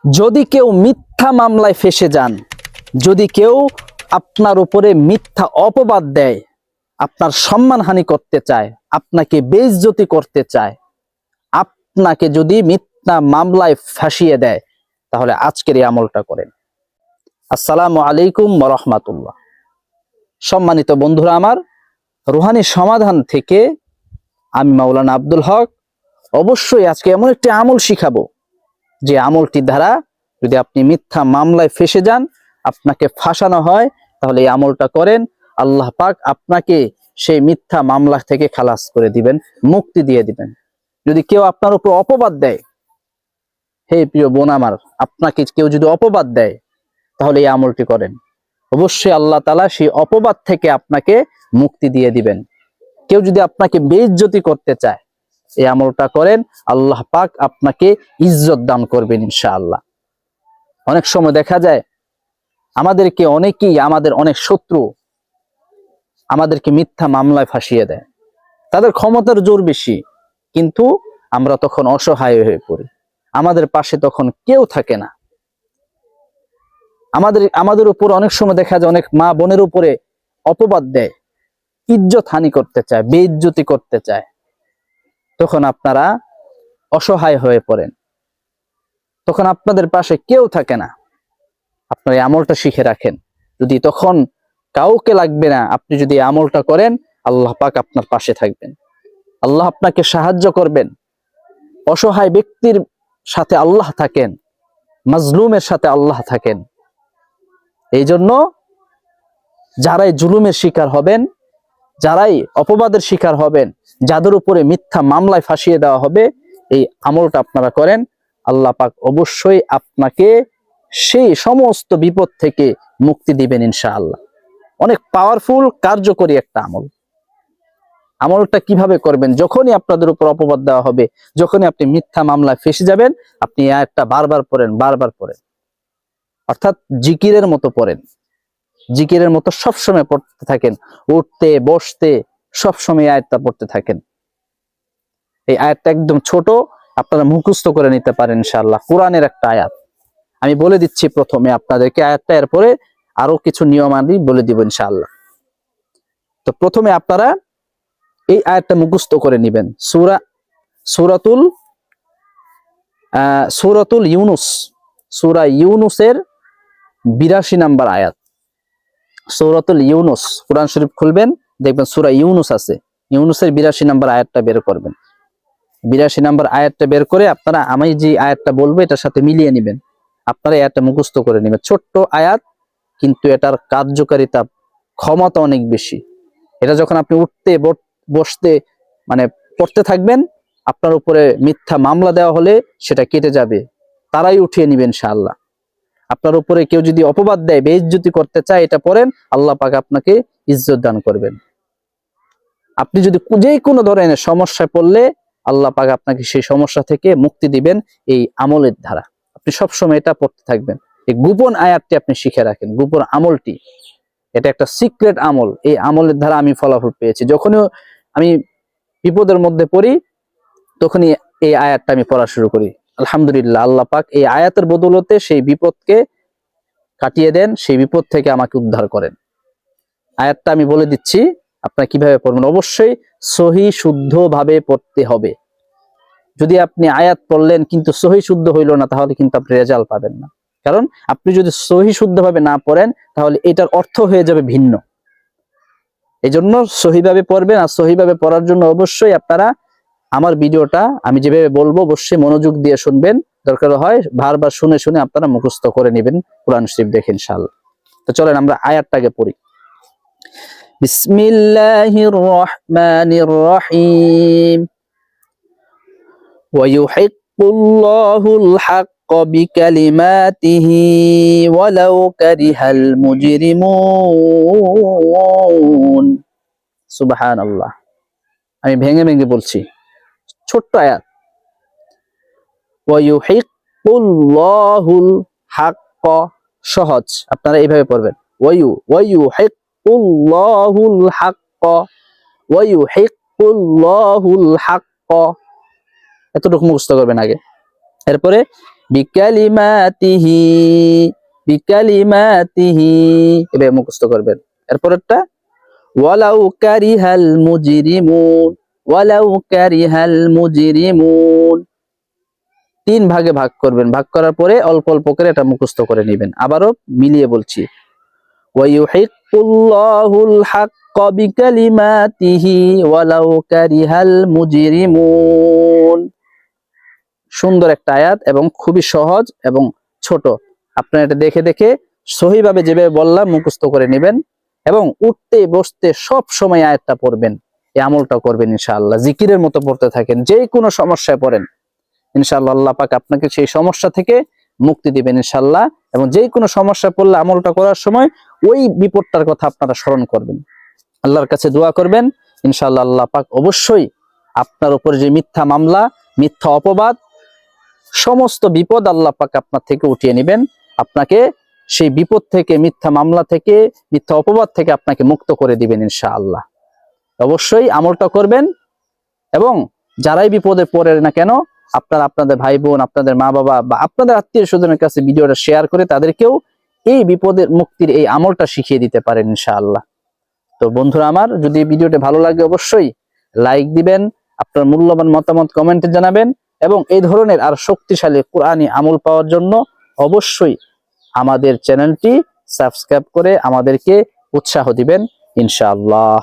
যদি কেউ মিথ্যা মামলায় ফেঁসে যান, যদি কেউ আপনার উপরে মিথ্যা অপবাদ দেয়, আপনার সম্মানহানি করতে চায়, আপনাকে বেইজ্জতি করতে চায়, আপনাকে যদি মিথ্যা মামলায় ফাঁসিয়ে দেয়, তাহলে আজকের এই আমলটা করেন। আসসালামু আলাইকুম ওয়া রাহমাতুল্লাহ। সম্মানিত বন্ধুরা আমার, রুহানি সমাধান থেকে আমি মাওলানা আব্দুল হক অবশ্যই আজকে এমন একটি আমল শিখাবো যে আমলটির দ্বারা যদি আপনি মিথ্যা মামলায় ফেঁসে যান, আপনাকে ফাঁসানো হয়, তাহলে এই আমলটা করেন। আল্লাহ পাক আপনাকে সেই মিথ্যা মামলা থেকে খালাস করে দিবেন, মুক্তি দিয়ে দিবেন। যদি কেউ আপনার উপর অপবাদ দেয়, হে প্রিয় বোন আমার, আপনাকে কেউ যদি অপবাদ দেয়, তাহলে এই আমলটি করেন। অবশ্যই আল্লাহ তাআলা সেই অপবাদ থেকে আপনাকে মুক্তি দিয়ে দিবেন। কেউ যদি আপনাকে বেইজ্জতি করতে চায়, এই আমলটা করেন, আল্লাহ পাক আপনাকে ইজ্জত দান করবেন ইনশাআল্লাহ। অনেক সময় দেখা যায় আমাদেরকে আমাদের অনেক শত্রু আমাদেরকে মিথ্যা মামলায় ফাঁসিয়ে দেয়। তাদের ক্ষমতার জোর বেশি, কিন্তু আমরা তখন অসহায় হয়ে পড়ি। আমাদের পাশে তখন কেউ থাকে না। আমাদের উপর অনেক সময় দেখা যায় অনেক মা বোনের উপরে অপবাদ দেয়, ইজ্জত হানি করতে চায়, বেইজ্জতি করতে চায়। তখন আপনারা অসহায় হয়ে পড়েন, তখন আপনাদের পাশে কেউ থাকে না। আপনার এই আমলটা শিখে রাখেন। যদি তখন কাউকে লাগবে না, আপনি যদি এই আমলটা করেন, আল্লাহ পাক আপনার পাশে থাকবেন, আল্লাহ আপনাকে সাহায্য করবেন। অসহায় ব্যক্তির সাথে আল্লাহ থাকেন, মাজলুমের সাথে আল্লাহ থাকেন। এই জন্য যারাই জুলুমের শিকার হবেন, যারাই অপবাদের শিকার হবেন, যাদের উপরে মিথ্যা মামলায় ফাঁসিয়ে দেওয়া হবে, এই আমলটা আপনারা করেন। আল্লাহ পাক অবশ্যই আপনাকে সেই সমস্ত বিপদ থেকে মুক্তি দিবেন ইনশাআল্লাহ। অনেক পাওয়ারফুল, কার্যকরী একটা আমল। আমলটা কিভাবে করবেন? যখনই আপনাদের উপর অপবাদ দেওয়া হবে, যখনই আপনি মিথ্যা মামলায় ফেঁসে যাবেন, আপনি এই আয়াতটা বারবার পড়েন, বারবার পড়েন। অর্থাৎ জিকিরের মতো পড়েন, জিকিরের মতো সবসময় পড়তে থাকেন। উঠতে বসতে সবসময় আয়াতটা পড়তে থাকেন। এই আয়াতটা একদম ছোট, আপনারা মুখস্থ করে নিতে পারেন ইনশাআল্লাহ। কোরআনের একটা আয়াত আমি বলে দিচ্ছি প্রথমে আপনাদেরকে আয়াতটা, এরপরে আরো কিছু নিয়মাবলী বলে দিব ইনশাআল্লাহ। তো প্রথমে আপনারা এই আয়াতটা মুখস্থ করে নেবেন। সূরাতুল ইউনুস, সূরা ইউনুসের 82 নম্বর আয়াত। সূরাতুল ইউনুস, কোরআন শরীফ খুলবেন, দেখবেন সূরা ইউনুস আছে। ইউনুসের 82 নম্বর আয়াতটা বের করবেন। 82 নম্বর আয়াতটা বের করে আপনারা আমি যে আয়াতটা বলবো এটার সাথে মিলিয়ে নেবেন। আপনারা আয়াতটা মুখস্থ করে নেবেন। ছোট্ট আয়াত, কিন্তু এটার কার্যকারিতা, ক্ষমতা অনেক বেশি। এটা যখন আপনি উঠতে বসতে মানে পড়তে থাকবেন, আপনার উপরে মিথ্যা মামলা দেওয়া হলে সেটা কেটে যাবে, তারাই উঠিয়ে নেবেন ইনশাআল্লাহ। আপনার উপরে কেউ যদি অপবাদ দেয়, বেইজ্জতি করতে চায়, এটা পড়েন, আল্লাহ পাক আপনাকে ইজ্জত দান করবেন। আপনি যদি যে কোনো ধরনের সমস্যায় পড়লে, আল্লাহ পাক আপনাকে সেই সমস্যা থেকে মুক্তি দিবেন এই আমলের দ্বারা। আপনি সবসময় এটা পড়তে থাকবেন। এই গোপন আয়াতটি আপনি শিখে রাখেন, গোপন আমলটি। এটা একটা সিক্রেট আমল। এই আমলের দ্বারা আমি ফলাফল পেয়েছি। যখনই আমি বিপদের মধ্যে পড়ি, তখনই এই আয়াতটা আমি পড়া শুরু করি। আলহামদুলিল্লাহ, আল্লাহ পাক এই আয়াতের বদৌলতে সেই বিপদকে কাটিয়ে দেন, সেই বিপদ থেকে আমাকে উদ্ধার করেন। আয়াতটা আমি বলে দিচ্ছি, আপনারা কিভাবে পড়বেন। অবশ্যই সহি শুদ্ধ ভাবে পড়তে হবে। যদি আপনি আয়াত পড়লেন কিন্তু সহি শুদ্ধ হইল না, তাহলে কিন্তু আপনি রেজাল্ট পাবেন না। কারণ আপনি যদি সহি শুদ্ধ ভাবে না পড়েন, তাহলে এটার অর্থ হয়ে যাবে ভিন্ন। এই জন্য সহিভাবে পড়বেন। আর সহিভাবে পড়ার জন্য অবশ্যই আপনারা আমার ভিডিওটা আমি যেভাবে বলবো অবশ্যই মনোযোগ দিয়ে শুনবেন। দরকার হয় বারবার শুনে শুনে আপনারা মুখস্থ করে নেবেন কোরআন শরীফ দেখে ইনশাআল্লাহ। তো চলেন আমরা আয়াতটাকে পড়ি। বিসমিল্লাহির রহমানির রহিম। ওয়া ইউহিক্কুল্লাহুল হাক্কা বিকালিমাতিহি ওয়ালাউ কারিহাল মুজরিমুন। সুবহানাল্লাহ। আমি ভেঙে ভেঙে বলছি, ছোট্ট আয়াত। ওয়া ইউহিক্কুল্লাহুল হাক্কা, সহজ, আপনারা এইভাবে পড়বেন। ওয়া ইউহিক্কুল্লাহুল হাক্কা, ওয়া ইউহিক্কুল্লাহুল হাক্কা, এতটুকু মুখস্থ করবেন আগে। এরপরে বিকালিমাতিহি, বিকালিমাতিহি, এভাবে মুখস্থ করবেন। এরপরেরটা ওয়ালাউ কারিহাল মুজরিমুন, ওয়ালাউ কারিহাল মুজরিমুন। 3 ভাগে ভাগ করবেন, ভাগ করার পরে অল্প অল্প করে এটা মুখস্থ করে নেবেন। আবারও মিলিয়ে বলছি, ওয়ায়ুহিক্কুল্লাহুল হাক্কা বিকালিমাতিহি ওয়ালাউ কারিহাল মুজরিমুন। সুন্দর একটা আয়াত এবং খুবই সহজ এবং ছোট। আপনারা এটা দেখে দেখে সহিভাবে যেভাবে বললাম মুখস্থ করে নেবেন এবং উঠতে বসতে সব সময় আয়াতটা পড়বেন, এই আমলটা করবেন ইনশাআল্লাহ। জিকিরের মতো পড়তে থাকেন, যে কোনো সমস্যায় পড়েন ইনশাআল্লাহ আল্লাহ পাক আপনাকে সেই সমস্যা থেকে মুক্তি দিবেন ইনশাআল্লাহ। এবং যে কোনো সমস্যা পড়লে আমলটা করার সময় ওই বিপদটার কথা আপনারা স্মরণ করবেন, আল্লাহর কাছে দোয়া করবেন ইনশাআল্লাহ। আল্লাহ পাক অবশ্যই আপনার উপর যে মিথ্যা মামলা, মিথ্যা অপবাদ, সমস্ত বিপদ আল্লাহ পাক আপনার থেকে উঠিয়ে নেবেন। আপনাকে সেই বিপদ থেকে, মিথ্যা মামলা থেকে, মিথ্যা অপবাদ থেকে আপনাকে মুক্ত করে দিবেন ইনশাআল্লাহ। অবশ্যই আমলটা করবেন এবং যারাই বিপদে পড়ে না কেন আপনারা আপনাদের ভাই বোন, আপনাদের মা বাবা বা আপনাদের আত্মীয় স্বজনের কাছে ভিডিওটা শেয়ার করে তাদেরকেও এই বিপদের মুক্তির এই আমলটা শিখিয়ে দিতে পারেন ইনশাআল্লাহ। তো বন্ধুরা আমার, যদি ভিডিওটি ভালো লাগে অবশ্যই লাইক দিবেন, আপনার মূল্যবান মতামত কমেন্টে জানাবেন এবং এই ধরনের আর শক্তিশালী কোরআনী আমল পাওয়ার জন্য অবশ্যই আমাদের চ্যানেলটি সাবস্ক্রাইব করে আমাদেরকে উৎসাহ দিবেন ইনশাআল্লাহ।